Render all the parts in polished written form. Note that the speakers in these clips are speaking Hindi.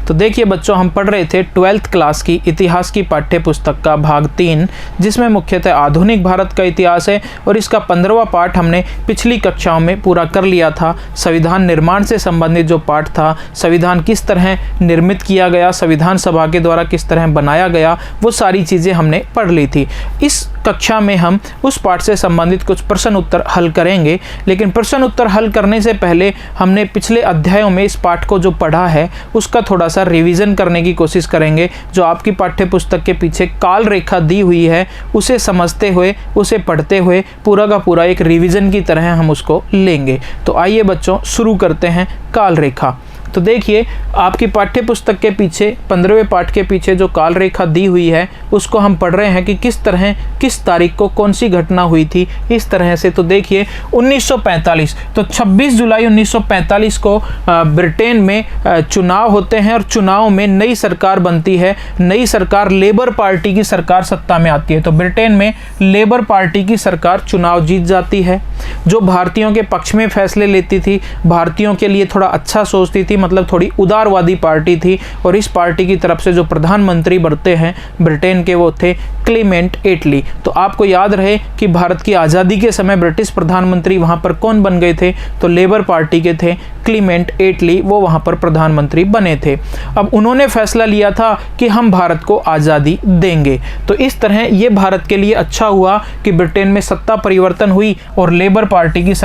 तो देखिए बच्चों, हम पढ़ रहे थे 12th क्लास की इतिहास की पाठ्य पुस्तक का भाग 3, जिसमें मुख्यतः आधुनिक भारत का इतिहास है और इसका 15वां पाठ हमने पिछली कक्षाओं में पूरा कर लिया था। संविधान निर्माण से संबंधित जो पाठ था, संविधान किस तरह निर्मित किया गया, संविधान सभा के द्वारा किस तरह बनाया गया, वो सारी चीज़ें हमने पढ़ ली थी। इस कक्षा में हम उस पाठ से संबंधित कुछ प्रश्न उत्तर हल करेंगे, लेकिन प्रश्न उत्तर हल करने से पहले हमने पिछले अध्यायों में इस पाठ को जो पढ़ा है उसका थोड़ा सा रिवीजन करने की कोशिश करेंगे। जो आपकी पाठ्य पुस्तक के पीछे काल रेखा दी हुई है उसे समझते हुए, उसे पढ़ते हुए पूरा का पूरा एक रिवीजन की तरह हम उसको लेंगे। तो आइए बच्चों, शुरू करते हैं काल रेखा। तो देखिए, आपकी पाठ्य पुस्तक के पीछे 15वें पाठ के पीछे जो काल रेखा दी हुई है उसको हम पढ़ रहे हैं कि किस तरह, किस तारीख को कौन सी घटना हुई थी, इस तरह से। तो देखिए 1945, तो 26 जुलाई 1945 को ब्रिटेन में चुनाव होते हैं और चुनाव में नई सरकार बनती है। नई सरकार, लेबर पार्टी की सरकार सत्ता में आती है। तो ब्रिटेन में लेबर पार्टी की सरकार चुनाव जीत जाती है, जो भारतीयों के पक्ष में फैसले लेती थी, भारतीयों के लिए थोड़ा अच्छा सोचती थी, मतलब थोड़ी उदारवादी पार्टी थी। और इस पार्टी की तरफ से जो प्रधानमंत्री बनते हैं ब्रिटेन के, वो थे क्लीमेंट एटली। तो आपको याद रहे कि भारत की आज़ादी के समय ब्रिटिश प्रधानमंत्री वहाँ पर कौन बन गए थे, तो लेबर पार्टी के थे क्लीमेंट एटली, वो वहाँ पर प्रधानमंत्री बने थे। अब उन्होंने फैसला लिया था कि हम भारत को आज़ादी देंगे। तो इस तरह ये भारत के लिए अच्छा हुआ कि ब्रिटेन में सत्ता परिवर्तन हुई और लेबर पार्टी की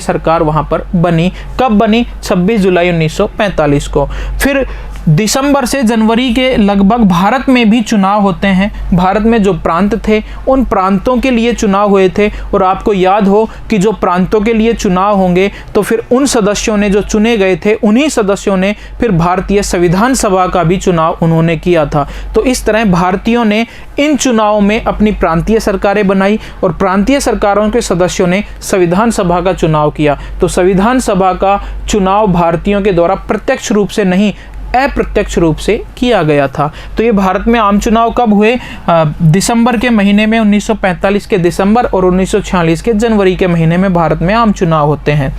सरकार वहाँ पर बनी। कब बनी? 26 जुलाई 1945 को। फिर दिसंबर से जनवरी के लगभग भारत में भी चुनाव होते हैं। भारत में जो प्रांत थे उन प्रांतों के लिए चुनाव हुए थे, और आपको याद हो कि जो प्रांतों के लिए चुनाव होंगे तो फिर उन सदस्यों ने जो चुने गए थे, उन्हीं सदस्यों ने फिर भारतीय संविधान सभा का भी चुनाव उन्होंने किया था। तो इस तरह भारतीयों ने इन चुनावों में अपनी प्रांतीय सरकारें बनाई और प्रांतीय सरकारों के सदस्यों ने संविधान सभा का चुनाव किया। तो संविधान सभा का चुनाव भारतीयों के द्वारा प्रत्यक्ष रूप से नहीं, अप्रत्यक्ष रूप से किया गया था। तो ये भारत में आम चुनाव कब हुए? दिसंबर के महीने में, 1945 के दिसंबर और 1946 के जनवरी के महीने में भारत में आम चुनाव होते हैं।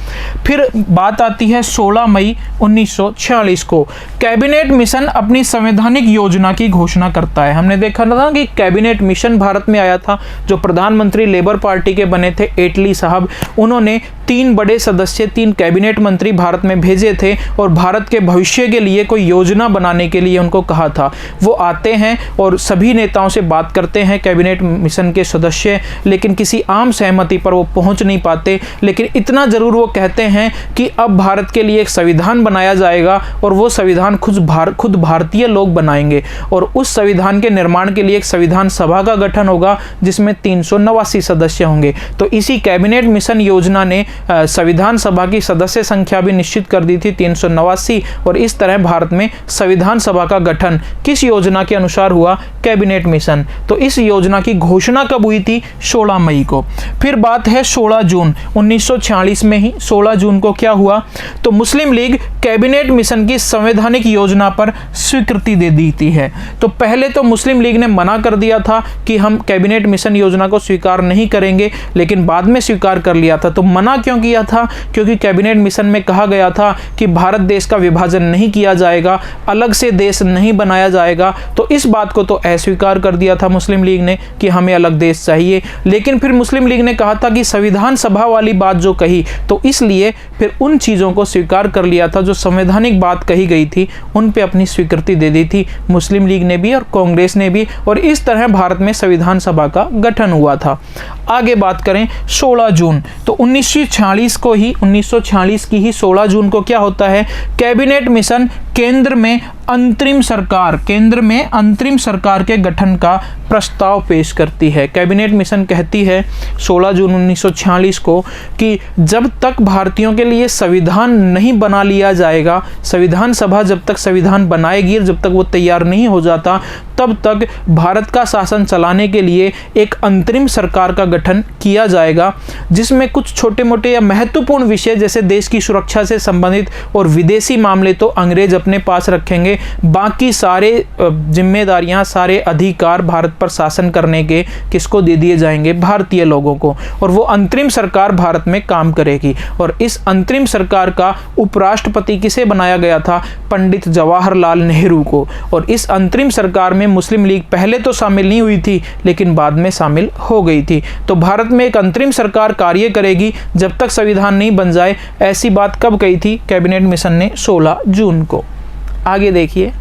फिर बात आती है 16 मई 1946 को। कैबिनेट मिशन अपनी संवैधानिक योजना की घोषणा करता है। हमने देखा था कि कैबिनेट मिशन भारत में आया था, जो प्रधानमंत्री लेबर पार्टी के बने थे एटली साहब। उन्होंने 3 बड़े सदस्य, 3 कैबिनेट मंत्री भारत में भेजे थे और भारत के भविष्य के लिए कोई योजना बनाने के लिए उनको कहा था। वो आते हैं और सभी नेताओं से बात करते हैं, कैबिनेट मिशन के सदस्य, लेकिन किसी आम सहमति पर वो पहुंच नहीं पाते। लेकिन इतना जरूर वो कहते हैं कि अब भारत के लिए एक संविधान बनाया जाएगा और वो संविधान खुद भारतीय लोग बनाएंगे, और उस संविधान के निर्माण के लिए एक संविधान सभा का गठन होगा जिसमें 389 सदस्य होंगे। तो इसी कैबिनेट मिशन योजना ने संविधान सभा की सदस्य संख्या भी निश्चित कर दी थी, 389, और इस तरह भारत में संविधान सभा का गठन किस योजना के अनुसार हुआ? Cabinet mission. तो इस योजना की घोषणा कब हुई थी? 16 मई को। फिर बात है 16 जून 1946 में ही। 16 जून को क्या हुआ? तो मुस्लिम लीग कैबिनेट मिशन की संवैधानिक योजना पर स्वीकृति दे दी है। तो पहले तो मुस्लिम लीग ने मना कर दिया था कि हम कैबिनेट मिशन योजना को स्वीकार नहीं करेंगे, लेकिन बाद में स्वीकार कर लिया था। तो मना क्यों किया था? क्योंकि कैबिनेट मिशन में कहा गया था कि भारत देश का विभाजन नहीं किया जाएगा, अलग से देश नहीं बनाया जाएगा। तो इस बात को तो अस्वीकार कर दिया था मुस्लिम लीग ने कि हमें अलग देश चाहिए। लेकिन फिर मुस्लिम लीग ने कहा था कि संविधान सभा वाली बात जो कही, तो इसलिए फिर उन चीज़ों को स्वीकार कर लिया था जो संवैधानिक बात कही गई थी, उन पे अपनी स्वीकृति दे दी थी मुस्लिम लीग ने भी और कांग्रेस ने भी, और इस तरह भारत में संविधान सभा का गठन हुआ था। आगे बात करें 16 जून, तो 1946 को ही, 1946 की ही 16 जून को क्या होता है? कैबिनेट मिशन केंद्र में अंतरिम सरकार के गठन का प्रस्ताव पेश करती है। कैबिनेट मिशन कहती है 16 जून 1946 को कि जब तक भारतीयों के लिए संविधान नहीं बना लिया जाएगा, संविधान सभा जब तक संविधान बनाएगी और जब तक वो तैयार नहीं हो जाता, तब तक भारत का शासन चलाने के लिए एक अंतरिम सरकार का गठन किया जाएगा, जिसमें कुछ छोटे मोटे या महत्वपूर्ण विषय जैसे देश की सुरक्षा से संबंधित और विदेशी मामले तो अंग्रेज अपने पास रखेंगे, बाकी सारे जिम्मेदारियां, सारे अधिकार भारत पर शासन करने के किसको दे दिए जाएंगे? भारतीय लोगों को। और वो अंतरिम सरकार भारत में काम करेगी। और इस अंतरिम सरकार का उपराष्ट्रपति किसे बनाया गया था? पंडित जवाहरलाल नेहरू को। और इस अंतरिम सरकार में मुस्लिम लीग पहले तो शामिल नहीं हुई थी, लेकिन बाद में शामिल हो गई थी। तो भारत में एक अंतरिम सरकार कार्य करेगी जब तक संविधान नहीं बन जाए। ऐसी बात कब कही थी कैबिनेट मिशन ने? 16 जून को। आगे देखिए,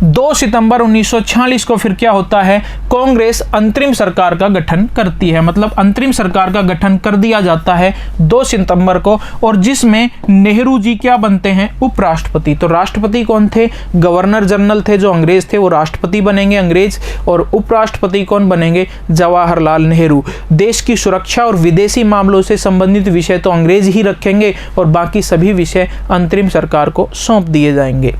2 सितंबर 1946 को फिर क्या होता है? कांग्रेस अंतरिम सरकार का गठन करती है। मतलब अंतरिम सरकार का गठन कर दिया जाता है 2 सितंबर को, और जिसमें नेहरू जी क्या बनते हैं? उपराष्ट्रपति। तो राष्ट्रपति कौन थे? गवर्नर जनरल थे जो अंग्रेज थे, वो राष्ट्रपति बनेंगे अंग्रेज। और उपराष्ट्रपति कौन बनेंगे? जवाहरलाल नेहरू। देश की सुरक्षा और विदेशी मामलों से संबंधित विषय तो अंग्रेज ही रखेंगे और बाकी सभी विषय अंतरिम सरकार को सौंप दिए जाएंगे।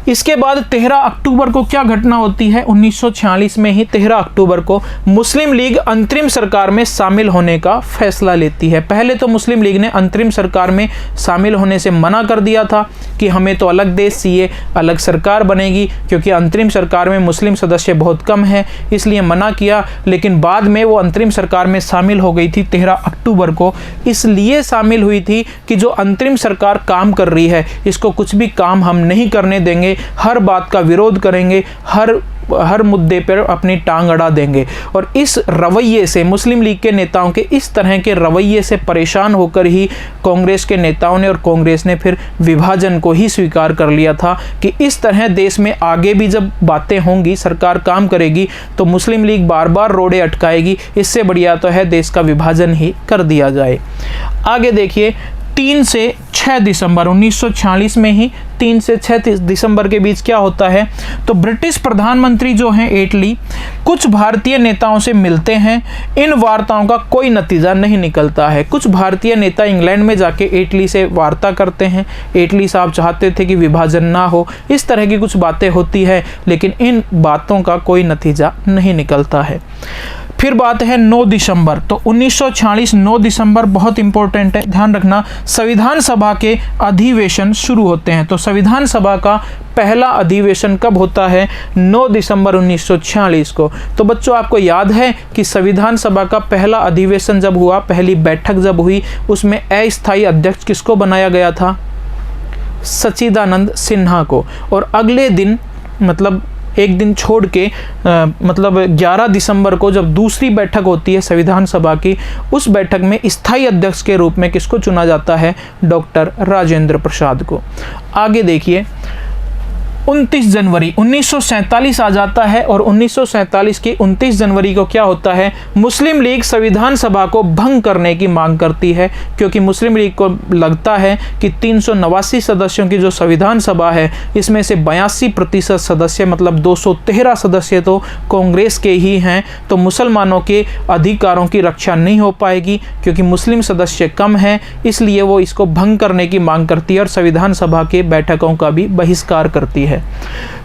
इसके बाद 13 अक्टूबर को क्या घटना होती है? 1946 में ही 13 अक्टूबर को मुस्लिम लीग अंतरिम सरकार में शामिल होने का फैसला लेती है। पहले तो मुस्लिम लीग ने अंतरिम सरकार में शामिल होने से मना कर दिया था कि हमें तो अलग देश चाहिए, अलग सरकार बनेगी, क्योंकि अंतरिम सरकार में मुस्लिम सदस्य बहुत कम है, इसलिए मना किया। लेकिन बाद में वो अंतरिम सरकार में शामिल हो गई थी 13 अक्टूबर को। इसलिए शामिल हुई थी कि जो अंतरिम सरकार काम कर रही है, इसको कुछ भी काम हम नहीं करने देंगे, हर बात का विरोध करेंगे, हर मुद्दे पर अपनी टांग अड़ा देंगे। और इस रवैये से, मुस्लिम लीग के नेताओं के इस तरह के रवैये से परेशान होकर ही कांग्रेस के नेताओं ने और कांग्रेस ने फिर विभाजन को ही स्वीकार कर लिया था कि इस तरह देश में आगे भी जब बातें होंगी, सरकार काम करेगी, तो मुस्लिम लीग बार बार रोड़े अटकाएगी। इससे बढ़िया तो है देश का विभाजन ही कर दिया जाए। आगे देखिए, 3 से 6 दिसंबर 1946 में ही 3 से 6 दिसंबर के बीच क्या होता है? तो ब्रिटिश प्रधानमंत्री जो हैं एटली कुछ भारतीय नेताओं से मिलते हैं। इन वार्ताओं का कोई नतीजा नहीं निकलता है। कुछ भारतीय नेता इंग्लैंड में जाके एटली से वार्ता करते हैं। एटली साहब चाहते थे कि विभाजन ना हो, इस तरह की कुछ बातें होती है, लेकिन इन बातों का कोई नतीजा नहीं निकलता है। फिर बात है 9 दिसंबर। तो 1946 9 दिसंबर बहुत इंपॉर्टेंट है, ध्यान रखना। संविधान सभा के अधिवेशन शुरू होते हैं। तो संविधान सभा का पहला अधिवेशन कब होता है? 9 दिसंबर 1946 को। तो बच्चों आपको याद है कि संविधान सभा का पहला अधिवेशन जब हुआ, पहली बैठक जब हुई, उसमें अस्थायी अध्यक्ष किसको बनाया गया था? सच्चिदानंद सिन्हा को। और अगले दिन, मतलब एक दिन छोड़ के, मतलब 11 दिसंबर को जब दूसरी बैठक होती है संविधान सभा की, उस बैठक में स्थायी अध्यक्ष के रूप में किसको चुना जाता है? डॉक्टर राजेंद्र प्रसाद को। आगे देखिए, 29 जनवरी 1947 आ जाता है और 1947 की 29 जनवरी को क्या होता है? मुस्लिम लीग संविधान सभा को भंग करने की मांग करती है, क्योंकि मुस्लिम लीग को लगता है कि 389 सदस्यों की जो संविधान सभा है, इसमें से 82% सदस्य, मतलब 213 सदस्य तो कांग्रेस के ही हैं। तो मुसलमानों के अधिकारों की रक्षा नहीं हो पाएगी, क्योंकि मुस्लिम सदस्य कम हैं, इसलिए वो इसको भंग करने की मांग करती है और संविधान सभा के बैठकों का भी बहिष्कार करती है।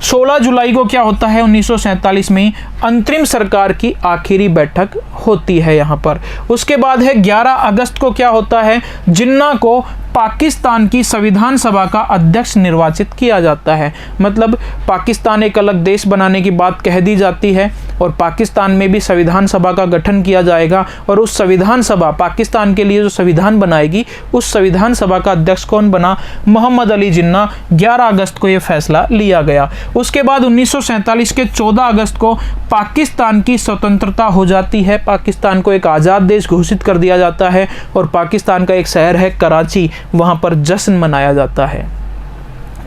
16 जुलाई को क्या होता है? 1947 में अंतरिम सरकार की आखिरी बैठक होती है यहाँ पर। उसके बाद है 11 अगस्त को क्या होता है? जिन्ना को पाकिस्तान की संविधान सभा का अध्यक्ष निर्वाचित किया जाता है। मतलब पाकिस्तान एक अलग देश बनाने की बात कह दी जाती है और पाकिस्तान में भी संविधान सभा का गठन किया जाएगा, और उस संविधान सभा, पाकिस्तान के लिए जो संविधान बनाएगी, उस संविधान सभा का अध्यक्ष कौन बना? मोहम्मद अली जिन्ना। 11 अगस्त को यह फैसला लिया गया। उसके बाद 1947 के 14 अगस्त को पाकिस्तान की स्वतंत्रता हो जाती है। पाकिस्तान को एक आज़ाद देश घोषित कर दिया जाता है और पाकिस्तान का एक शहर है कराची, वहां पर जश्न मनाया जाता है।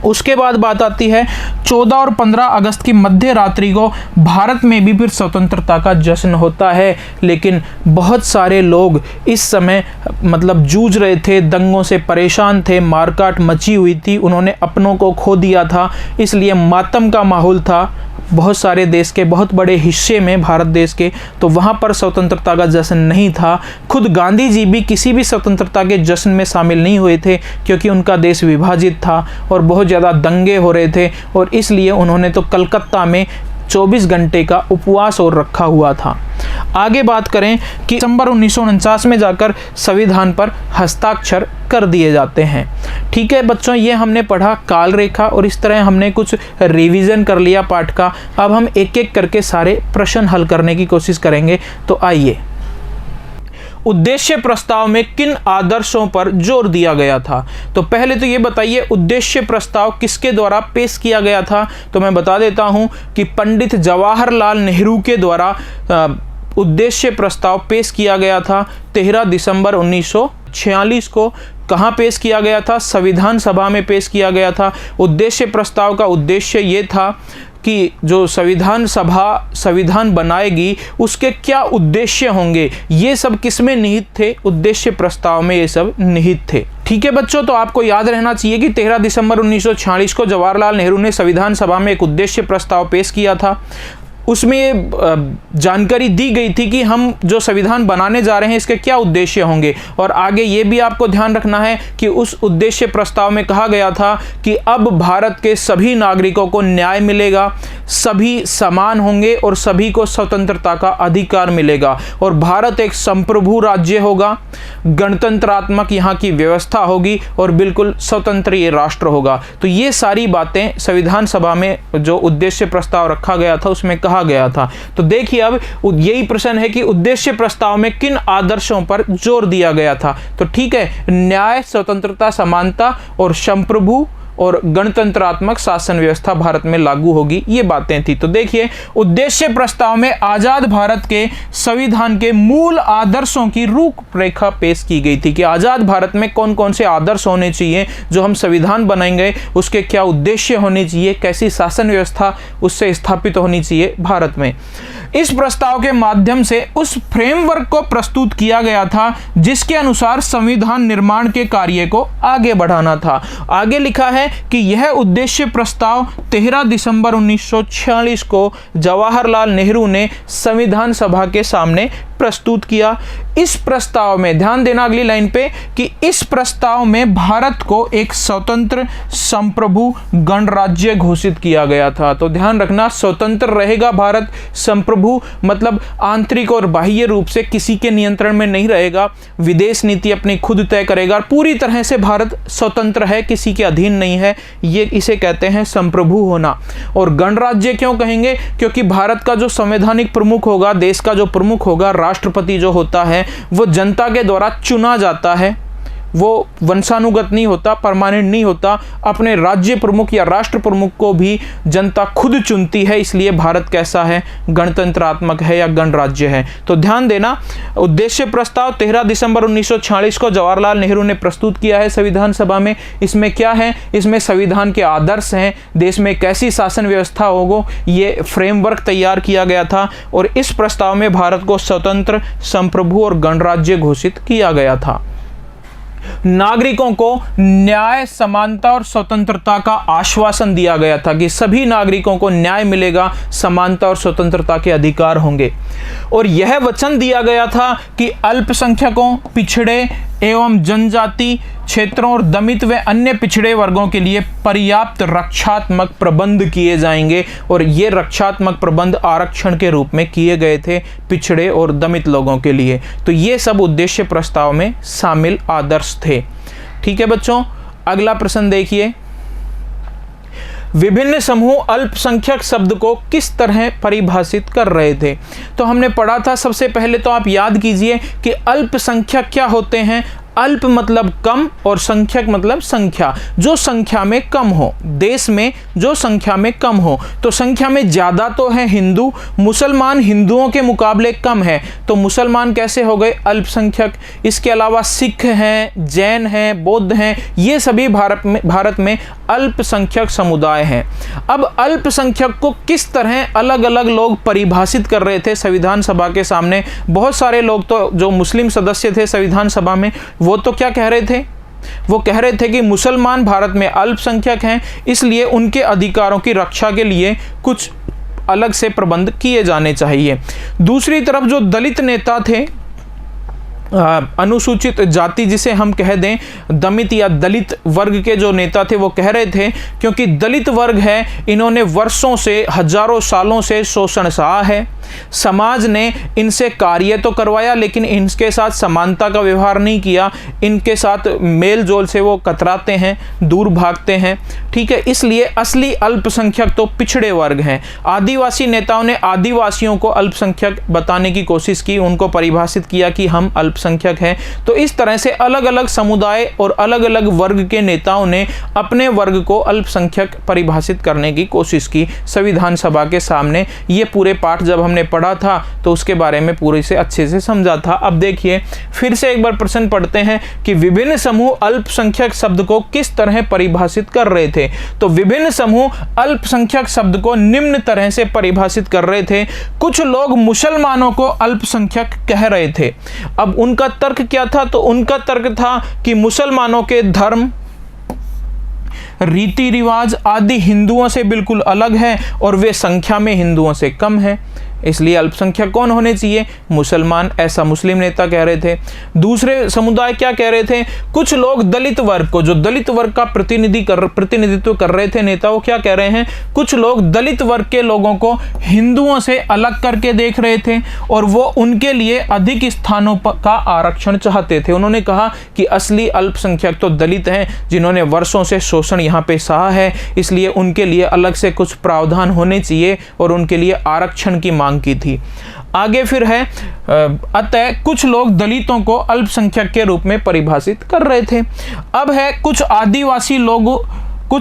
उसके बाद बात आती है 14 और 15 अगस्त की मध्य रात्रि को भारत में भी फिर स्वतंत्रता का जश्न होता है, लेकिन बहुत सारे लोग इस समय मतलब जूझ रहे थे, दंगों से परेशान थे, मारकाट मची हुई थी, उन्होंने अपनों को खो दिया था, इसलिए मातम का माहौल था बहुत सारे देश के, बहुत बड़े हिस्से में भारत देश के। तो वहाँ पर स्वतंत्रता का जश्न नहीं था। खुद गांधी जी भी किसी भी स्वतंत्रता के जश्न में शामिल नहीं हुए थे, क्योंकि उनका देश विभाजित था और बहुत ज़्यादा दंगे हो रहे थे, और इसलिए उन्होंने तो कलकत्ता में 24 घंटे का उपवास और रखा हुआ था। आगे बात करें कि दिसंबर 1949 में जाकर संविधान पर हस्ताक्षर कर दिए जाते हैं। ठीक है बच्चों, ये हमने पढ़ा काल रेखा और इस तरह हमने कुछ रिवीजन कर लिया पाठ का। अब हम एक एक करके सारे प्रश्न हल करने की कोशिश करेंगे। तो आइए, उद्देश्य प्रस्ताव में किन आदर्शों पर जोर दिया गया था? तो पहले तो ये बताइए उद्देश्य प्रस्ताव किसके द्वारा पेश किया गया था? तो मैं बता देता हूं कि पंडित जवाहरलाल नेहरू के द्वारा उद्देश्य प्रस्ताव पेश किया गया था 13 दिसंबर 1946 को। कहाँ पेश किया गया था? संविधान सभा में पेश किया गया था। उद्देश्य प्रस्ताव का उद्देश्य ये था कि जो संविधान सभा संविधान बनाएगी उसके क्या उद्देश्य होंगे, ये सब किसमें निहित थे? उद्देश्य प्रस्ताव में ये सब निहित थे। ठीक है बच्चों, तो आपको याद रहना चाहिए कि 13 दिसंबर 1946 को जवाहरलाल नेहरू ने संविधान सभा में एक उद्देश्य प्रस्ताव पेश किया था। उसमें जानकारी दी गई थी कि हम जो संविधान बनाने जा रहे हैं इसके क्या उद्देश्य होंगे। और आगे ये भी आपको ध्यान रखना है कि उस उद्देश्य प्रस्ताव में कहा गया था कि अब भारत के सभी नागरिकों को न्याय मिलेगा, सभी समान होंगे और सभी को स्वतंत्रता का अधिकार मिलेगा और भारत एक संप्रभु राज्य होगा, गणतंत्रात्मक यहाँ की व्यवस्था होगी और बिल्कुल स्वतंत्र ये राष्ट्र होगा। तो ये सारी बातें संविधान सभा में जो उद्देश्य प्रस्ताव रखा गया था उसमें कहा गया था। तो देखिए, अब यही प्रश्न है कि उद्देश्य प्रस्ताव में किन आदर्शों पर जोर दिया गया था? तो ठीक है, न्याय, स्वतंत्रता, समानता और संप्रभु और गणतंत्रात्मक शासन व्यवस्था भारत में लागू होगी, ये बातें थी। तो देखिए, उद्देश्य प्रस्ताव में आजाद भारत के संविधान के मूल आदर्शों की रूपरेखा पेश की गई थी कि आजाद भारत में कौन कौन से आदर्श होने चाहिए, जो हम संविधान बनाएंगे उसके क्या उद्देश्य होने चाहिए, कैसी शासन व्यवस्था उससे स्थापित होनी चाहिए भारत में। इस प्रस्ताव के माध्यम से उस फ्रेमवर्क को प्रस्तुत किया गया था जिसके अनुसार संविधान निर्माण के कार्य को आगे बढ़ाना था। आगे लिखा है कि यह उद्देश्य प्रस्ताव 13 दिसंबर 1946 को जवाहरलाल नेहरू ने संविधान सभा के सामने प्रस्तुत किया। इस प्रस्ताव में ध्यान देना अगली लाइन पे कि इस प्रस्ताव में भारत को एक स्वतंत्र संप्रभु गणराज्य घोषित किया गया था। तो ध्यान रखना, स्वतंत्र रहेगा भारत, संप्रभु मतलब आंतरिक और बाह्य रूप से किसी के नियंत्रण में नहीं रहेगा, विदेश नीति अपनी खुद तय करेगा, पूरी तरह से भारत स्वतंत्र है, किसी के अधीन नहीं है, ये इसे कहते हैं संप्रभु होना। और गणराज्य क्यों कहेंगे? क्योंकि भारत का जो संवैधानिक प्रमुख होगा, देश का जो प्रमुख होगा, राष्ट्रपति जो होता है वो जनता के द्वारा चुना जाता है, वो वंशानुगत नहीं होता, परमानेंट नहीं होता। अपने राज्य प्रमुख या राष्ट्र प्रमुख को भी जनता खुद चुनती है, इसलिए भारत कैसा है? गणतंत्रात्मक है या गणराज्य है। तो ध्यान देना, उद्देश्य प्रस्ताव 13 दिसंबर 1946 को जवाहरलाल नेहरू ने प्रस्तुत किया है संविधान सभा में। इसमें क्या है? इसमें संविधान के आदर्श हैं, देश में कैसी शासन व्यवस्था होगो, ये फ्रेमवर्क तैयार किया गया था और इस प्रस्ताव में भारत को स्वतंत्र, संप्रभु और गणराज्य घोषित किया गया था। नागरिकों को न्याय, समानता और स्वतंत्रता का आश्वासन दिया गया था कि सभी नागरिकों को न्याय मिलेगा, समानता और स्वतंत्रता के अधिकार होंगे। और यह वचन दिया गया था कि अल्पसंख्यकों, पिछड़े एवं जनजाति क्षेत्रों और दमित व अन्य पिछड़े वर्गों के लिए पर्याप्त रक्षात्मक प्रबंध किए जाएंगे। और ये रक्षात्मक प्रबंध आरक्षण के रूप में किए गए थे पिछड़े और दमित लोगों के लिए। तो ये सब उद्देश्य प्रस्ताव में शामिल आदर्श थे। ठीक है बच्चों, अगला प्रश्न देखिए, विभिन्न समूह अल्पसंख्यक शब्द को किस तरह परिभाषित कर रहे थे? तो हमने पढ़ा था, सबसे पहले तो आप याद कीजिए कि अल्पसंख्यक क्या होते हैं। अल्प मतलब कम और संख्यक मतलब संख्या, जो संख्या में कम हो, देश में जो संख्या में कम हो। तो संख्या में ज़्यादा तो है हिंदू, मुसलमान हिंदुओं के मुकाबले कम है, तो मुसलमान कैसे हो गए? अल्पसंख्यक। इसके अलावा सिख हैं, जैन हैं, बौद्ध हैं, ये सभी भारत में अल्पसंख्यक समुदाय हैं। अब अल्पसंख्यक को किस तरह अलग अलग लोग परिभाषित कर रहे थे संविधान सभा के सामने? बहुत सारे लोग तो जो मुस्लिम सदस्य थे संविधान सभा में, वो तो क्या कह रहे थे? वो कह रहे थे कि मुसलमान भारत में अल्पसंख्यक हैं, इसलिए उनके अधिकारों की रक्षा के लिए कुछ अलग से प्रबंध किए जाने चाहिए। दूसरी तरफ जो दलित नेता थे अनुसूचित जाति जिसे हम कह दें, दमित या दलित वर्ग के जो नेता थे वो कह रहे थे, क्योंकि दलित वर्ग है, इन्होंने वर्षों से, हजारों सालों से शोषण सहा है। समाज ने इनसे कार्य तो करवाया लेकिन इनके साथ समानता का व्यवहार नहीं किया, इनके साथ मेल जोल से वो कतराते हैं, दूर भागते हैं। ठीक है, इसलिए असली अल्पसंख्यक तो पिछड़े वर्ग हैं। आदिवासी नेताओं ने आदिवासियों को अल्पसंख्यक बताने की कोशिश की, उनको परिभाषित किया कि हम अल्पसंख्यक हैं। तो इस तरह से अलग अलग समुदाय और अलग अलग वर्ग के नेताओं ने अपने वर्ग को अल्पसंख्यक परिभाषित करने की कोशिश की संविधान सभा के सामने। ये पूरे पाठ जब हमने पढ़ा था तो उसके बारे में पूरे से अच्छे से समझा था। अब देखिए फिर से एक बार प्रश्न पढ़ते हैं कि विभिन्न समूह अल्पसंख्यक शब्द को किस तरह परिभाषित कर रहे थे। तो विभिन्न समूह अल्पसंख्यक शब्द को निम्न तरह से परिभाषित कर रहे थे। कुछ लोग मुसलमानों को अल्पसंख्यक कह रहे थे। अब उनका तर्क क्या था? तो उनका तर्क था कि मुसलमानों के धर्म, रीति रिवाज आदि हिंदुओं से बिल्कुल अलग है और वे संख्या में हिंदुओं से कम है, इसलिए अल्पसंख्यक कौन होने चाहिए? मुसलमान, ऐसा मुस्लिम नेता कह रहे थे। दूसरे समुदाय क्या कह रहे थे? कुछ लोग दलित वर्ग को, जो दलित वर्ग का प्रतिनिधित्व कर रहे थे नेता, वो क्या कह रहे हैं? कुछ लोग दलित वर्ग के लोगों को हिंदुओं से अलग करके देख रहे थे और वो उनके लिए अधिक स्थानों का आरक्षण चाहते थे। उन्होंने कहा कि असली अल्पसंख्यक तो दलित हैं, जिन्होंने वर्षों से शोषण यहाँ पे सहा है, इसलिए उनके लिए अलग से कुछ प्रावधान होने चाहिए और उनके लिए आरक्षण की मांग की थी। आगे फिर है अतः कुछ लोग दलितों को अल्पसंख्यक के रूप में परिभाषित कर रहे थे। अब है कुछ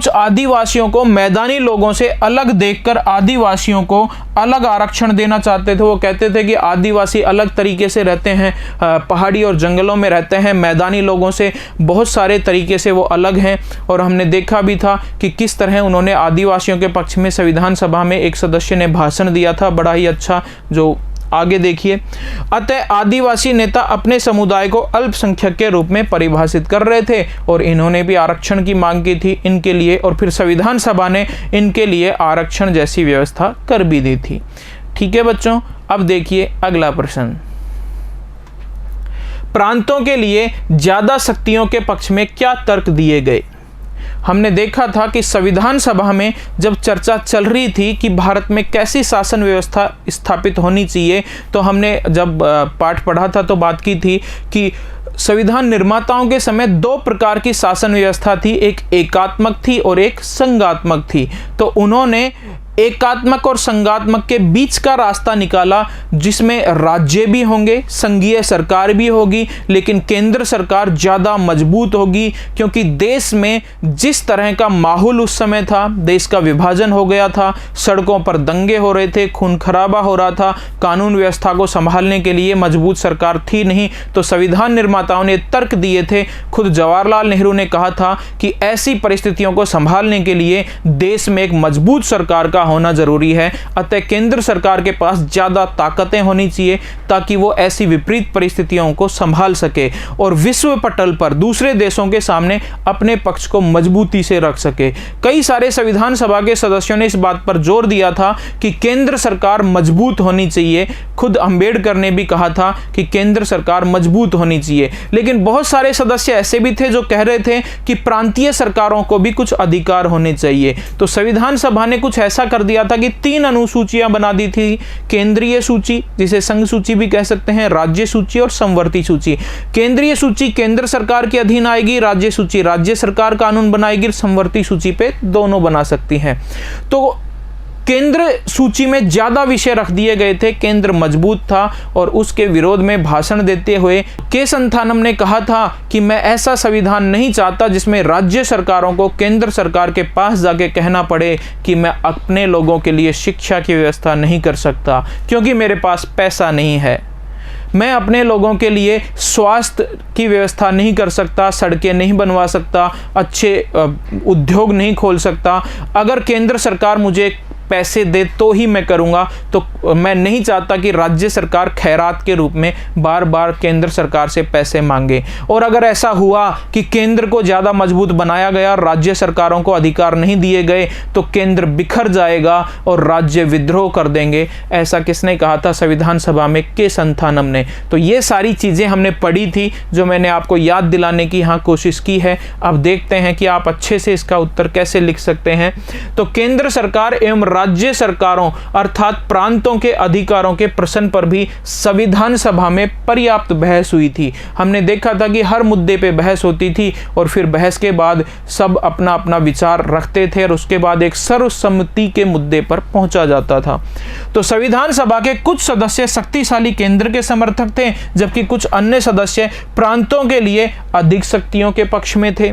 आदिवासियों को मैदानी लोगों से अलग देखकर आदिवासियों को अलग आरक्षण देना चाहते थे। वो कहते थे कि आदिवासी अलग तरीके से रहते हैं, पहाड़ी और जंगलों में रहते हैं, मैदानी लोगों से बहुत सारे तरीके से वो अलग हैं। और हमने देखा भी था कि किस तरह उन्होंने आदिवासियों के पक्ष में संविधान सभा में एक सदस्य ने भाषण दिया था, बड़ा ही अच्छा। जो आगे देखिए, अतः आदिवासी नेता अपने समुदाय को अल्पसंख्यक के रूप में परिभाषित कर रहे थे और इन्होंने भी आरक्षण की मांग की थी इनके लिए, और फिर संविधान सभा ने इनके लिए आरक्षण जैसी व्यवस्था कर भी दी थी। ठीक है बच्चों, अब देखिए अगला प्रश्न। प्रांतों के लिए ज्यादा शक्तियों के पक्ष में क्या तर्क दिए गए? हमने देखा था कि संविधान सभा में जब चर्चा चल रही थी कि भारत में कैसी शासन व्यवस्था स्थापित होनी चाहिए, तो हमने जब पाठ पढ़ा था तो बात की थी कि संविधान निर्माताओं के समय दो प्रकार की शासन व्यवस्था थी, एक एकात्मक थी और एक संघात्मक थी। तो उन्होंने एकात्मक और संघात्मक के बीच का रास्ता निकाला, जिसमें राज्य भी होंगे, संघीय सरकार भी होगी, लेकिन केंद्र सरकार ज़्यादा मजबूत होगी, क्योंकि देश में जिस तरह का माहौल उस समय था, देश का विभाजन हो गया था, सड़कों पर दंगे हो रहे थे, खून खराबा हो रहा था, कानून व्यवस्था को संभालने के लिए मजबूत सरकार थी नहीं। तो संविधान निर्माताओं ने तर्क दिए थे, खुद जवाहरलाल नेहरू ने कहा था कि ऐसी परिस्थितियों को संभालने के लिए देश में एक मजबूत सरकार का होना जरूरी है। अतः केंद्र सरकार के पास ज्यादा ताकतें होनी चाहिए ताकि वो ऐसी विपरीत परिस्थितियों को संभाल सके और विश्व पटल पर दूसरे देशों के सामने अपने पक्ष को मजबूती से रख सके। कई सारे संविधान सभा के सदस्यों ने इस बात पर जोर दिया था कि केंद्र सरकार मजबूत होनी चाहिए। खुद अंबेडकर ने भी कहा था कि केंद्र सरकार मजबूत होनी चाहिए। लेकिन बहुत सारे सदस्य ऐसे भी थे जो कह रहे थे कि प्रांतीय सरकारों को भी कुछ अधिकार होने चाहिए। तो संविधान सभा ने कुछ ऐसा कर दिया था कि 3 अनुसूचियां बना दी थी, केंद्रीय सूची जिसे संघ सूची भी कह सकते हैं, राज्य सूची और समवर्ती सूची। केंद्रीय सूची केंद्र सरकार के अधीन आएगी, राज्य सूची राज्य सरकार कानून बनाएगी, समवर्ती सूची पे दोनों बना सकती हैं। तो केंद्र सूची में ज्यादा विषय रख दिए गए थे, केंद्र मजबूत था और उसके विरोध में भाषण देते हुए के संथानम ने कहा था कि मैं ऐसा संविधान नहीं चाहता जिसमें राज्य सरकारों को केंद्र सरकार के पास जाके कहना पड़े कि मैं अपने लोगों के लिए शिक्षा की व्यवस्था नहीं कर सकता क्योंकि मेरे पास पैसा नहीं है, मैं अपने लोगों के लिए स्वास्थ्य की व्यवस्था नहीं कर सकता, सड़कें नहीं बनवा सकता, अच्छे उद्योग नहीं खोल सकता। अगर केंद्र सरकार मुझे पैसे दे तो ही मैं करूँगा। तो मैं नहीं चाहता कि राज्य सरकार खैरात के रूप में बार बार केंद्र सरकार से पैसे मांगे। और अगर ऐसा हुआ कि केंद्र को ज़्यादा मजबूत बनाया गया, राज्य सरकारों को अधिकार नहीं दिए गए, तो केंद्र बिखर जाएगा और राज्य विद्रोह कर देंगे। ऐसा किसने कहा था? संविधान सभा में के संथानम ने। तो ये सारी चीज़ें हमने पढ़ी थी जो मैंने आपको याद दिलाने की यहाँ कोशिश की है। अब देखते हैं कि आप अच्छे से इसका उत्तर कैसे लिख सकते हैं। तो केंद्र सरकार एवं राज्य सरकारों अर्थात प्रांतों के अधिकारों के प्रश्न पर भी संविधान सभा में पर्याप्त बहस हुई थी। हमने देखा था कि हर मुद्दे पे बहस होती थी और फिर बहस के बाद सब अपना अपना विचार रखते थे और उसके बाद एक सर्वसम्मति के मुद्दे पर पहुंचा जाता था। तो संविधान सभा के कुछ सदस्य शक्तिशाली केंद्र के समर्थक थे, जबकि कुछ अन्य सदस्य प्रांतों के लिए अधिक शक्तियों के पक्ष में थे।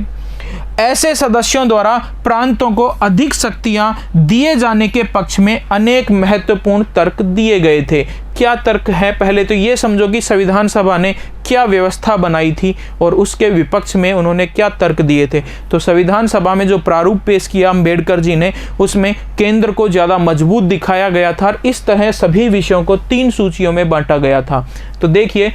ऐसे सदस्यों द्वारा प्रांतों को अधिक शक्तियां दिए जाने के पक्ष में अनेक महत्वपूर्ण तर्क दिए गए थे। क्या तर्क है? पहले तो ये समझो कि संविधान सभा ने क्या व्यवस्था बनाई थी और उसके विपक्ष में उन्होंने क्या तर्क दिए थे। तो संविधान सभा में जो प्रारूप पेश किया अम्बेडकर जी ने, उसमें केंद्र को ज़्यादा मजबूत दिखाया गया था और इस तरह सभी विषयों को 3 सूचियों में बांटा गया था। तो देखिए,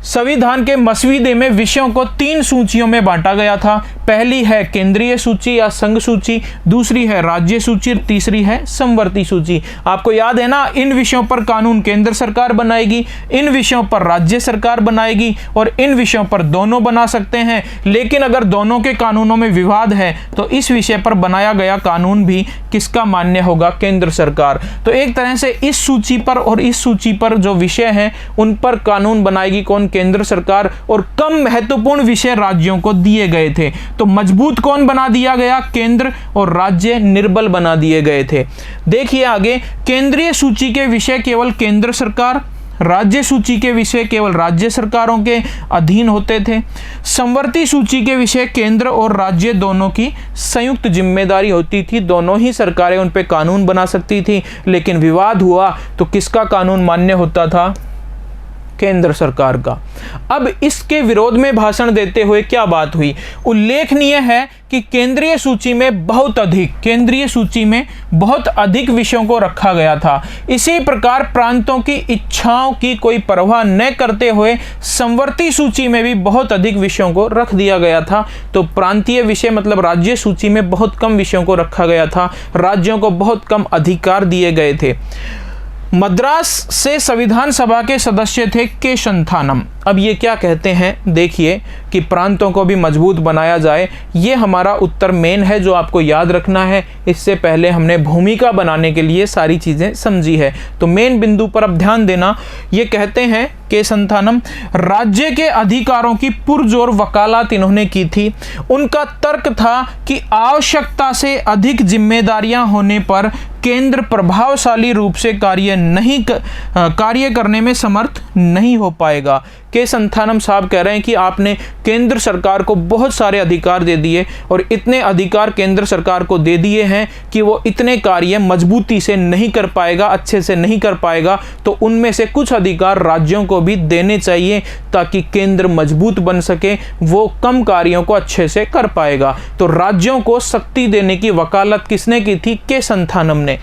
संविधान के मसवीदे में विषयों को 3 सूचियों में बांटा गया था। पहली है केंद्रीय सूची या संघ सूची, दूसरी है राज्य सूची, तीसरी है समवर्ती सूची। आपको याद है ना, इन विषयों पर कानून केंद्र सरकार बनाएगी, इन विषयों पर राज्य सरकार बनाएगी और इन विषयों पर दोनों बना सकते हैं। लेकिन अगर दोनों के कानूनों में विवाद है तो इस विषय पर बनाया गया कानून भी किसका मान्य होगा? केंद्र सरकार। तो एक तरह से इस सूची पर और इस सूची पर जो विषय हैं उन पर कानून बनाएगी कौन? केंद्र सरकार। और कम महत्वपूर्ण विषय राज्यों को दिए गए थे। तो मजबूत कौन बना दिया गया? केंद्र। और राज्य निर्बल बना दिए गए थे। देखिए आगे, केंद्रीय सूची के विषय केवल केंद्र सरकार, राज्य सूची के विषय केवल राज्य सरकारों के अधीन होते थे। समवर्ती सूची के विषय केंद्र और राज्य दोनों की संयुक्त जिम्मेदारी होती थी, दोनों ही सरकारें उन पे कानून बना सकती थी। लेकिन विवाद हुआ तो किसका कानून मान्य होता था? केंद्र सरकार का। अब इसके विरोध में भाषण देते हुए क्या बात हुई? उल्लेखनीय है कि केंद्रीय सूची में बहुत अधिक विषयों को रखा गया था। इसी प्रकार प्रांतों की इच्छाओं की कोई परवाह न करते हुए समवर्ती सूची में भी बहुत अधिक विषयों को रख दिया गया था। तो प्रांतीय विषय मतलब राज्य सूची में बहुत कम विषयों को रखा गया था, राज्यों को बहुत कम अधिकार दिए गए थे। मद्रास से संविधान सभा के सदस्य थे के संथानम। अब ये क्या कहते हैं? देखिए कि प्रांतों को भी मजबूत बनाया जाए, ये हमारा उत्तर मेन है जो आपको याद रखना है। इससे पहले हमने भूमिका बनाने के लिए सारी चीज़ें समझी है। तो मेन बिंदु पर अब ध्यान देना। ये कहते हैं के संथानम, राज्य के अधिकारों की पुरजोर वकालत इन्होंने की थी। उनका तर्क था कि आवश्यकता से अधिक जिम्मेदारियां होने पर केंद्र प्रभावशाली रूप से कार्य करने में समर्थ नहीं हो पाएगा। के संथानम साहब कह रहे हैं कि आपने केंद्र सरकार को बहुत सारे अधिकार दे दिए और इतने अधिकार केंद्र सरकार को दे दिए हैं कि वो इतने कार्य मजबूती से नहीं कर पाएगा, अच्छे से नहीं कर पाएगा। तो उनमें से कुछ अधिकार राज्यों को भी देने चाहिए ताकि केंद्र मजबूत बन सके, वो कम कार्यों को अच्छे से कर पाएगा। तो राज्यों को शक्ति देने की वकालत किसने की थी? के संथानम ने।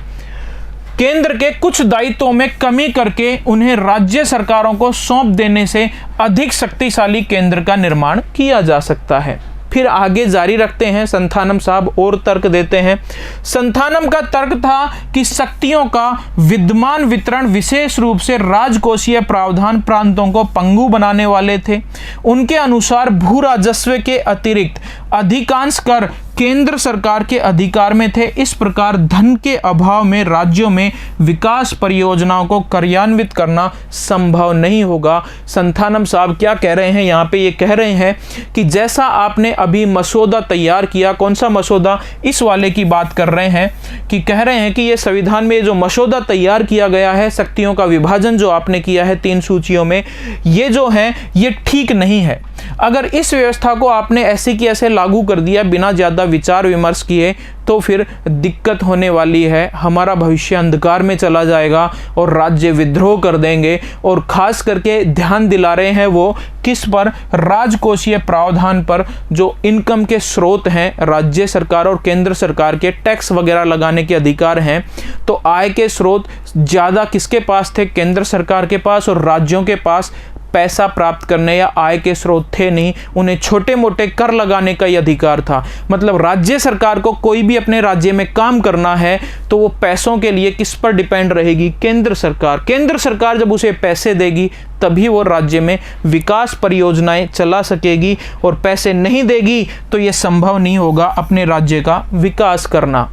केंद्र के कुछ दायित्वों में कमी करके उन्हें राज्य सरकारों को सौंप देने से अधिक शक्तिशाली केंद्र का निर्माण किया जा सकता है। फिर आगे जारी रखते हैं, संथानम साहब और तर्क देते हैं। संथानम का तर्क था कि शक्तियों का विद्यमान वितरण विशेष रूप से राजकोषीय प्रावधान प्रांतों को पंगु बनाने वाले थे। उनके अनुसार भू राजस्व के अतिरिक्त अधिकांश कर केंद्र सरकार के अधिकार में थे। इस प्रकार धन के अभाव में राज्यों में विकास परियोजनाओं को कार्यान्वित करना संभव नहीं होगा। संथानम साहब क्या कह रहे हैं यहाँ पे? ये कह रहे हैं कि जैसा आपने अभी मसौदा तैयार किया, कौन सा मसौदा? इस वाले की बात कर रहे हैं कि कह रहे हैं कि ये संविधान में जो मसौदा तैयार किया गया है, शक्तियों का विभाजन जो आपने किया है 3 सूचियों में, ये जो है ये ठीक नहीं है। अगर इस व्यवस्था को आपने ऐसे की ऐसे लागू कर दिया बिना ज़्यादा विचार विमर्श किए तो फिर दिक्कत होने वाली है। हमारा भविष्य अंधकार में चला जाएगा और राज्य विद्रोह कर देंगे। और खास करके ध्यान दिला रहे हैं वो किस पर, राजकोषीय प्रावधान पर। जो इनकम के स्रोत हैं राज्य सरकार और केंद्र सरकार के, टैक्स वगैरह लगाने के अधिकार हैं, तो आय के स्रोत ज़्यादा किसके पास थे, केंद्र सरकार के पास, और राज्यों के पास पैसा प्राप्त करने या आय के स्रोत थे नहीं। उन्हें छोटे मोटे कर लगाने का ही अधिकार था। मतलब राज्य सरकार को कोई भी अपने राज्य में काम करना है तो वो पैसों के लिए किस पर डिपेंड रहेगी, केंद्र सरकार। केंद्र सरकार जब उसे पैसे देगी तभी वो राज्य में विकास परियोजनाएं चला सकेगी, और पैसे नहीं देगी तो ये संभव नहीं होगा अपने राज्य का विकास करना।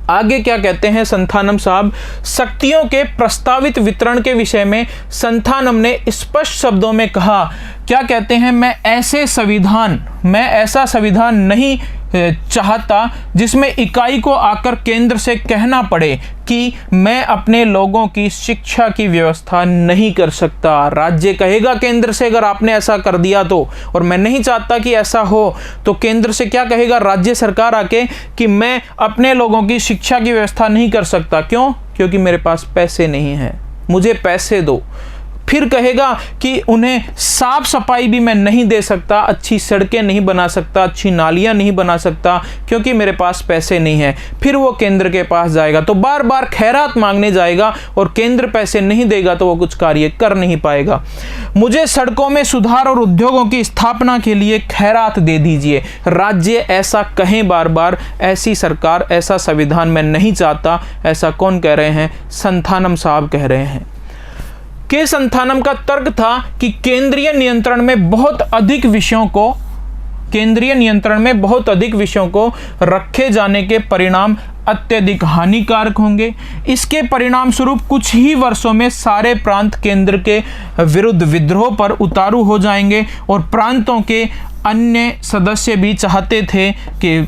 आगे क्या कहते हैं संथानम साहब, शक्तियों के प्रस्तावित वितरण के विषय में संथानम ने स्पष्ट शब्दों में कहा। क्या कहते हैं, मैं ऐसा संविधान नहीं चाहता जिसमें इकाई को आकर केंद्र से कहना पड़े कि मैं अपने लोगों की शिक्षा की व्यवस्था नहीं कर सकता। राज्य कहेगा केंद्र से अगर आपने ऐसा कर दिया तो, और मैं नहीं चाहता कि ऐसा हो, तो केंद्र से क्या कहेगा राज्य सरकार आके कि मैं अपने लोगों की शिक्षा की व्यवस्था नहीं कर सकता। क्यों? क्योंकि मेरे पास पैसे नहीं हैं, मुझे पैसे दो। फिर कहेगा कि उन्हें साफ सफाई भी मैं नहीं दे सकता, अच्छी सड़कें नहीं बना सकता, अच्छी नालियां नहीं बना सकता, क्योंकि मेरे पास पैसे नहीं हैं। फिर वो केंद्र के पास जाएगा तो बार बार खैरात मांगने जाएगा, और केंद्र पैसे नहीं देगा तो वो कुछ कार्य कर नहीं पाएगा। मुझे सड़कों में सुधार और उद्योगों की स्थापना के लिए खैरात दे दीजिए। राज्य ऐसा कहें बार बार, ऐसी सरकार, ऐसा संविधान मैं नहीं चाहता। ऐसा कौन कह रहे हैं? संथानम साहब कह रहे हैं। के संथानम का तर्क था कि केंद्रीय नियंत्रण में बहुत अधिक विषयों को रखे जाने के परिणाम अत्यधिक हानिकारक होंगे। इसके परिणाम स्वरूप कुछ ही वर्षों में सारे प्रांत केंद्र के विरुद्ध विद्रोह पर उतारू हो जाएंगे, और प्रांतों के अन्य सदस्य भी चाहते थे कि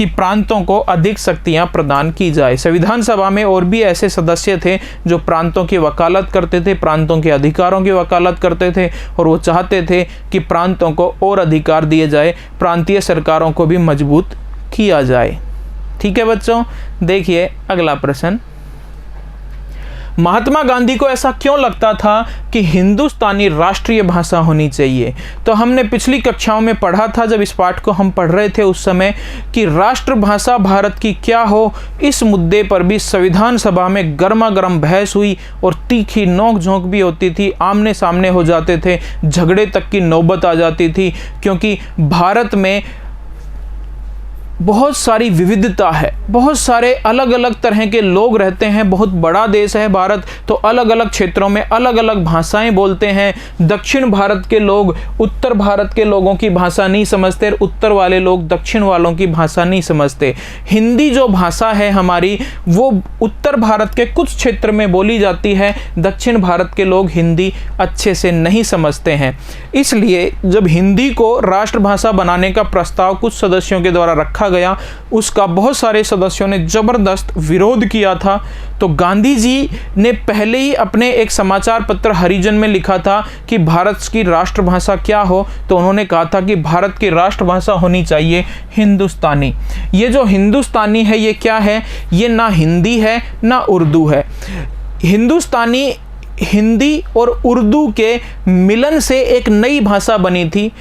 प्रांतों को अधिक शक्तियां प्रदान की जाए। संविधान सभा में और भी ऐसे सदस्य थे जो प्रांतों की वकालत करते थे, प्रांतों के अधिकारों की वकालत करते थे, और वो चाहते थे कि प्रांतों को और अधिकार दिए जाए, प्रांतीय सरकारों को भी मजबूत किया जाए। ठीक है बच्चों, देखिए अगला प्रश्न। महात्मा गांधी को ऐसा क्यों लगता था कि हिंदुस्तानी राष्ट्रीय भाषा होनी चाहिए? तो हमने पिछली कक्षाओं में पढ़ा था, जब इस पाठ को हम पढ़ रहे थे उस समय, कि राष्ट्रभाषा भारत की क्या हो, इस मुद्दे पर भी संविधान सभा में गर्मा गर्म बहस हुई, और तीखी नोक झोंक भी होती थी, आमने सामने हो जाते थे, झगड़े तक की नौबत आ जाती थी, क्योंकि भारत में बहुत सारी विविधता है, बहुत सारे अलग अलग तरह के लोग रहते हैं, बहुत बड़ा देश है भारत, तो अलग अलग क्षेत्रों में अलग अलग भाषाएं बोलते हैं। दक्षिण भारत के लोग उत्तर भारत के लोगों की भाषा नहीं समझते, उत्तर वाले लोग दक्षिण वालों की भाषा नहीं समझते। हिंदी जो भाषा है हमारी, वो उत्तर भारत के कुछ क्षेत्र में बोली जाती है, दक्षिण भारत के लोग हिंदी अच्छे से नहीं समझते हैं। इसलिए जब हिंदी को राष्ट्रभाषा बनाने का प्रस्ताव कुछ सदस्यों के द्वारा रखा गया, उसका बहुत सारे सदस्यों ने जबरदस्त विरोध किया था। तो गांधी जी ने पहले ही अपने एक समाचार पत्र हरिजन में लिखा था कि भारत की राष्ट्रभाषा क्या हो, तो उन्होंने कहा था कि भारत की राष्ट्रभाषा होनी चाहिए हिंदुस्तानी। ये जो हिंदुस्तानी है ये क्या है? ये ना हिंदी है ना उर्दू है। हिंदुस्तानी हिंदी और उर्दू के मिलन से एक नई भाषा बनी थी।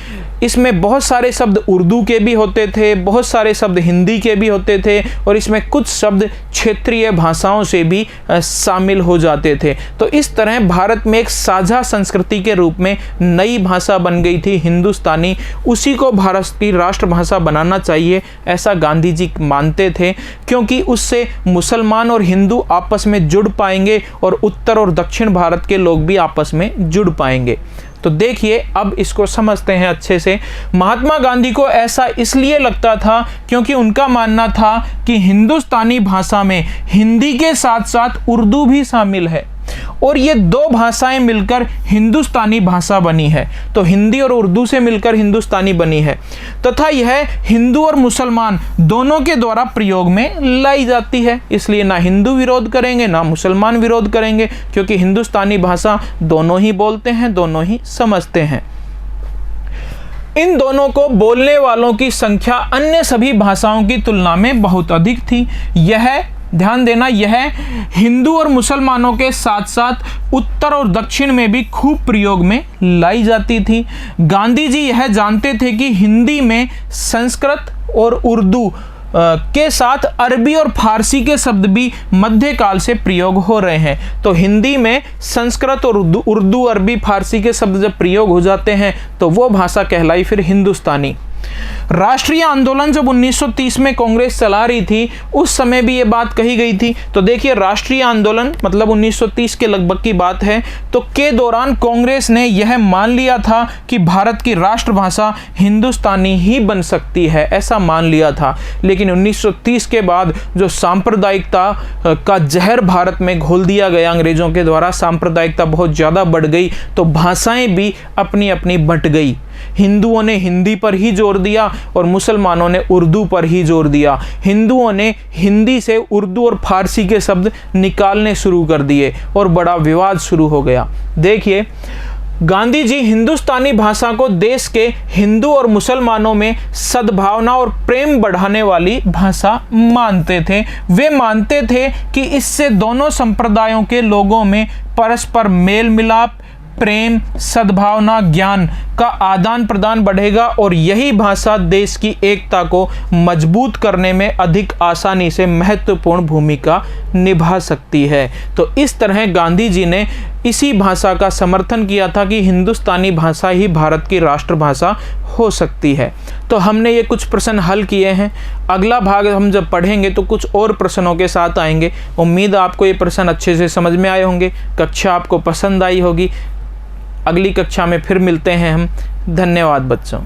इसमें बहुत सारे शब्द उर्दू के भी होते थे, बहुत सारे शब्द हिंदी के भी होते थे, और इसमें कुछ शब्द क्षेत्रीय भाषाओं से भी शामिल हो जाते थे। तो इस तरह भारत में एक साझा संस्कृति के रूप में नई भाषा बन गई थी हिंदुस्तानी। उसी को भारत की राष्ट्रभाषा बनाना चाहिए, ऐसा गांधी जी मानते थे, क्योंकि उससे मुसलमान और हिंदू आपस में जुड़ पाएंगे, और उत्तर और दक्षिण भारत के लोग भी आपस में जुड़ पाएंगे। तो देखिए अब इसको समझते हैं अच्छे से। महात्मा गांधी को ऐसा इसलिए लगता था क्योंकि उनका मानना था कि हिंदुस्तानी भाषा में हिंदी के साथ साथ उर्दू भी शामिल है, और ये दो भाषाएं मिलकर हिंदुस्तानी भाषा बनी है। तो हिंदी और उर्दू से मिलकर हिंदुस्तानी बनी है, तथा यह हिंदू और मुसलमान दोनों के द्वारा प्रयोग में लाई जाती है। इसलिए ना हिंदू विरोध करेंगे ना मुसलमान विरोध करेंगे, क्योंकि हिंदुस्तानी भाषा दोनों ही बोलते हैं, दोनों ही समझते हैं। इन दोनों को बोलने वालों की संख्या अन्य सभी भाषाओं की तुलना में बहुत अधिक थी। यह ध्यान देना, यह हिंदू और मुसलमानों के साथ साथ उत्तर और दक्षिण में भी खूब प्रयोग में लाई जाती थी। गांधी जी यह जानते थे कि हिंदी में संस्कृत और उर्दू के साथ अरबी और फारसी के शब्द भी मध्यकाल से प्रयोग हो रहे हैं। तो हिंदी में संस्कृत और उर्दू अरबी फारसी के शब्द जब प्रयोग हो जाते हैं तो वो भाषा कहलाई फिर हिंदुस्तानी। राष्ट्रीय आंदोलन जब 1930 में कांग्रेस चला रही थी उस समय भी ये बात कही गई थी। तो देखिए, राष्ट्रीय आंदोलन मतलब 1930 के लगभग की बात है, तो के दौरान कांग्रेस ने यह मान लिया था कि भारत की राष्ट्रभाषा हिंदुस्तानी ही बन सकती है, ऐसा मान लिया था। लेकिन 1930 के बाद जो सांप्रदायिकता का जहर भारत में घोल दिया गया अंग्रेजों के द्वारा, सांप्रदायिकता बहुत ज़्यादा बढ़ गई, तो भाषाएं भी अपनी अपनी बंट गई। हिंदुओं ने हिंदी पर ही जोर दिया और मुसलमानों ने उर्दू पर ही जोर दिया। हिंदुओं ने हिंदी से उर्दू और फारसी के शब्द निकालने शुरू कर दिए और बड़ा विवाद शुरू हो गया। देखिए, गांधी जी हिंदुस्तानी भाषा को देश के हिंदू और मुसलमानों में सद्भावना और प्रेम बढ़ाने वाली भाषा मानते थे। वे मानते थे कि इससे दोनों संप्रदायों के लोगों में परस्पर मेल मिलाप, प्रेम, सद्भावना, ज्ञान का आदान प्रदान बढ़ेगा और यही भाषा देश की एकता को मजबूत करने में अधिक आसानी से महत्वपूर्ण भूमिका निभा सकती है। तो इस तरह गांधी जी ने इसी भाषा का समर्थन किया था कि हिंदुस्तानी भाषा ही भारत की राष्ट्रभाषा हो सकती है। तो हमने ये कुछ प्रश्न हल किए हैं। अगला भाग हम जब पढ़ेंगे तो कुछ और प्रश्नों के साथ आएंगे। उम्मीद आपको ये प्रश्न अच्छे से समझ में आए होंगे, कक्षा आपको पसंद आई होगी। अगली कक्षा में फिर मिलते हैं हम। धन्यवाद बच्चों।